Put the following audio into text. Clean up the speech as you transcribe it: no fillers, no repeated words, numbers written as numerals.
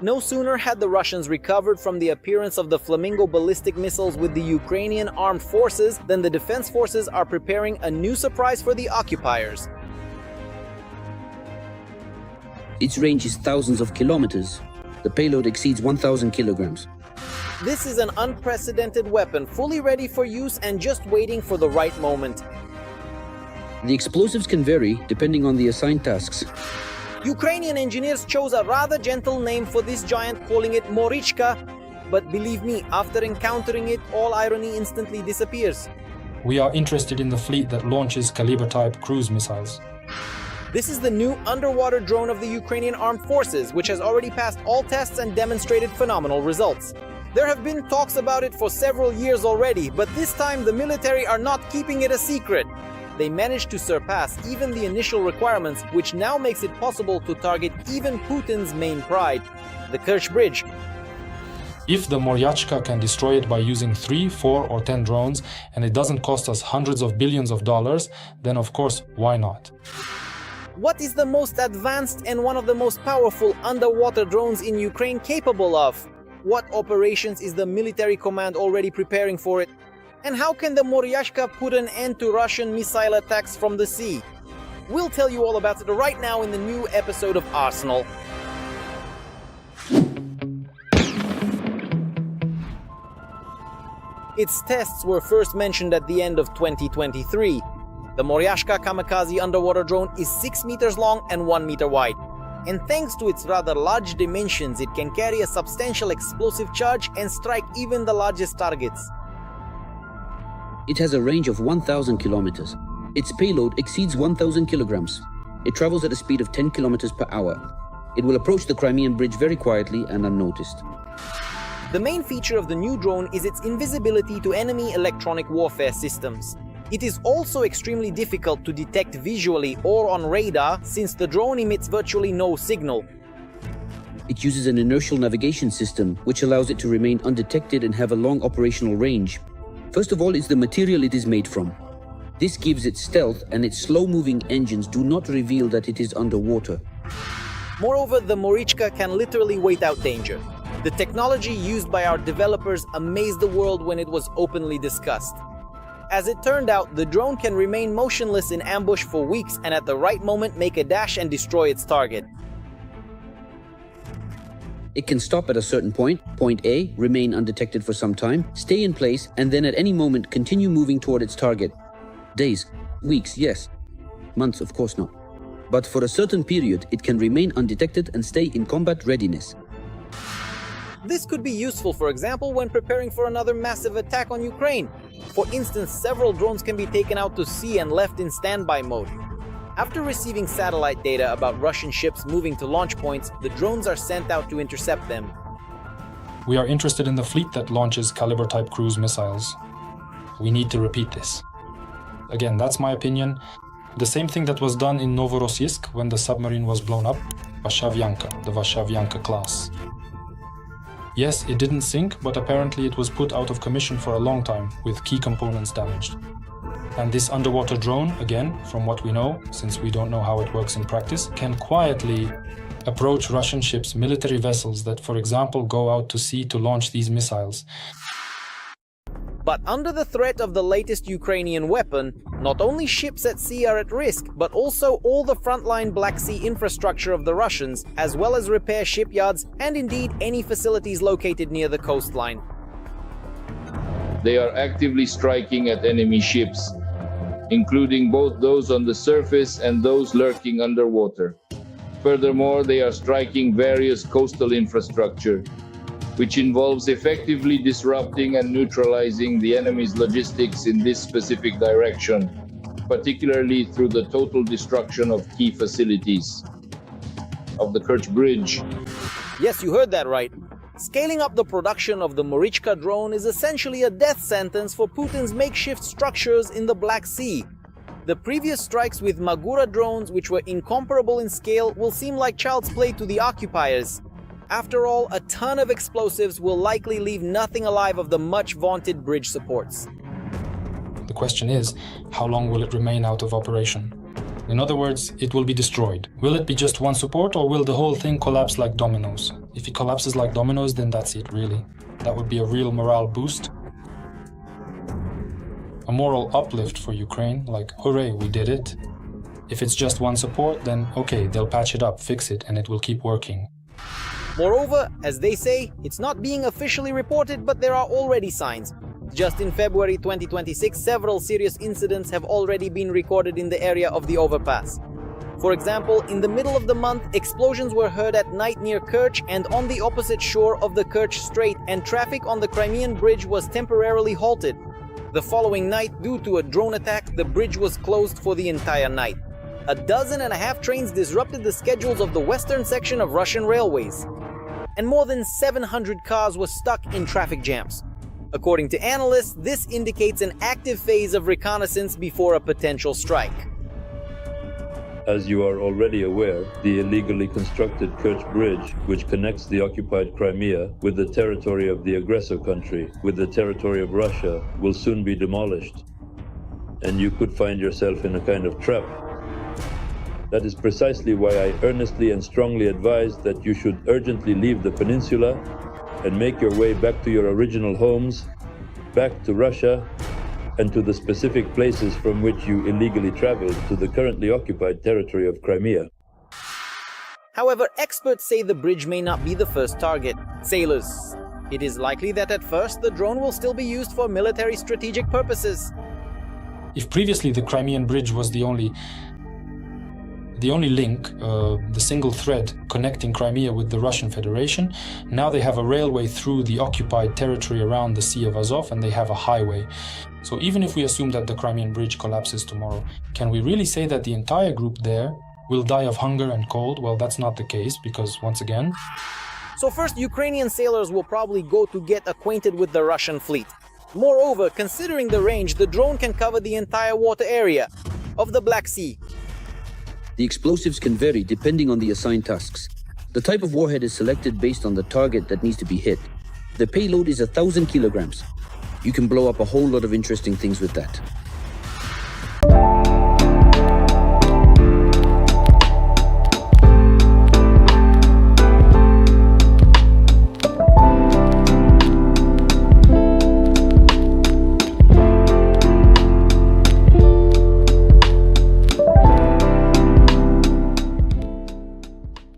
No sooner had the Russians recovered from the appearance of the Flamingo ballistic missiles with the Ukrainian armed forces than the defense forces are preparing a new surprise for the occupiers. Its range is thousands of kilometers. The payload exceeds 1,000 kilograms. This is an unprecedented weapon, fully ready for use and just waiting for the right moment. The explosives can vary depending on the assigned tasks. Ukrainian engineers chose a rather gentle name for this giant, calling it Marychka, but believe me, after encountering it, all irony instantly disappears. We are interested in the fleet that launches Kaliber-type cruise missiles. This is the new underwater drone of the Ukrainian armed forces, which has already passed all tests and demonstrated phenomenal results. There have been talks about it for several years already, but this time the military are not keeping it a secret. They managed to surpass even the initial requirements, which now makes it possible to target even Putin's main pride, the Kerch Bridge. If the Marychka can destroy it by using 3, 4 or 10 drones, and it doesn't cost us hundreds of billions of dollars, then of course, why not? What is the most advanced and one of the most powerful underwater drones in Ukraine capable of? What operations is the military command already preparing for it? And how can the Marychka put an end to Russian missile attacks from the sea? We'll tell you all about it right now in the new episode of Arsenal. Its tests were first mentioned at the end of 2023. The Marychka kamikaze underwater drone is 6 meters long and 1 meter wide. And thanks to its rather large dimensions, it can carry a substantial explosive charge and strike even the largest targets. It has a range of 1,000 kilometers. Its payload exceeds 1,000 kilograms. It travels at a speed of 10 kilometers per hour. It will approach the Crimean bridge very quietly and unnoticed. The main feature of the new drone is its invisibility to enemy electronic warfare systems. It is also extremely difficult to detect visually or on radar, since the drone emits virtually no signal. It uses an inertial navigation system, which allows it to remain undetected and have a long operational range. First of all is the material it is made from. This gives it stealth, and its slow-moving engines do not reveal that it is underwater. Moreover, the Marychka can literally wait out danger. The technology used by our developers amazed the world when it was openly discussed. As it turned out, the drone can remain motionless in ambush for weeks and at the right moment make a dash and destroy its target. It can stop at a certain point, point A, remain undetected for some time, stay in place, and then at any moment continue moving toward its target. Days, weeks, yes. Months, of course not. But for a certain period, it can remain undetected and stay in combat readiness. This could be useful, for example, when preparing for another massive attack on Ukraine. For instance, several drones can be taken out to sea and left in standby mode. After receiving satellite data about Russian ships moving to launch points, the drones are sent out to intercept them. We are interested in the fleet that launches Kaliber-type cruise missiles. We need to repeat this. Again, that's my opinion. The same thing that was done in Novorossiysk when the submarine was blown up, the Varshavyanka class. Yes, it didn't sink, but apparently it was put out of commission for a long time, with key components damaged. And this underwater drone, again, from what we know, since we don't know how it works in practice, can quietly approach Russian ships, military vessels that, for example, go out to sea to launch these missiles. But under the threat of the latest Ukrainian weapon, not only ships at sea are at risk, but also all the frontline Black Sea infrastructure of the Russians, as well as repair shipyards and indeed any facilities located near the coastline. They are actively striking at enemy ships, including both those on the surface and those lurking underwater. Furthermore, they are striking various coastal infrastructure, which involves effectively disrupting and neutralizing the enemy's logistics in this specific direction, particularly through the total destruction of key facilities of the Kerch Bridge. Yes, you heard that right. Scaling up the production of the Marychka drone is essentially a death sentence for Putin's makeshift structures in the Black Sea. The previous strikes with Magura drones, which were incomparable in scale, will seem like child's play to the occupiers. After all, a ton of explosives will likely leave nothing alive of the much-vaunted bridge supports. The question is, how long will it remain out of operation? In other words, it will be destroyed. Will it be just one support, or will the whole thing collapse like dominoes? If it collapses like dominoes, then that's it, really. That would be a real morale boost. A moral uplift for Ukraine, like, hooray, we did it. If it's just one support, then okay, they'll patch it up, fix it, and it will keep working. Moreover, as they say, it's not being officially reported, but there are already signs. Just in February 2026, several serious incidents have already been recorded in the area of the overpass. For example, in the middle of the month, explosions were heard at night near Kerch and on the opposite shore of the Kerch Strait, and traffic on the Crimean bridge was temporarily halted. The following night, due to a drone attack, the bridge was closed for the entire night. 12.5 trains disrupted the schedules of the western section of Russian railways, and more than 700 cars were stuck in traffic jams. According to analysts, this indicates an active phase of reconnaissance before a potential strike. As you are already aware, the illegally constructed Kerch Bridge, which connects the occupied Crimea with the territory of the aggressor country, with the territory of Russia, will soon be demolished. And you could find yourself in a kind of trap. That is precisely why I earnestly and strongly advise that you should urgently leave the peninsula and make your way back to your original homes, back to Russia, and to the specific places from which you illegally traveled to the currently occupied territory of Crimea. However, experts say the bridge may not be the first target. Sailors, it is likely that at first the drone will still be used for military strategic purposes. If previously the Crimean bridge was the only link, the single thread connecting Crimea with the Russian Federation, now they have a railway through the occupied territory around the Sea of Azov, and they have a highway. So even if we assume that the Crimean bridge collapses tomorrow, can we really say that the entire group there will die of hunger and cold? Well, that's not the case, because once again... So first, Ukrainian sailors will probably go to get acquainted with the Russian fleet. Moreover, considering the range, the drone can cover the entire water area of the Black Sea. The explosives can vary depending on the assigned tasks. The type of warhead is selected based on the target that needs to be hit. The payload is 1,000 kilograms. You can blow up a whole lot of interesting things with that.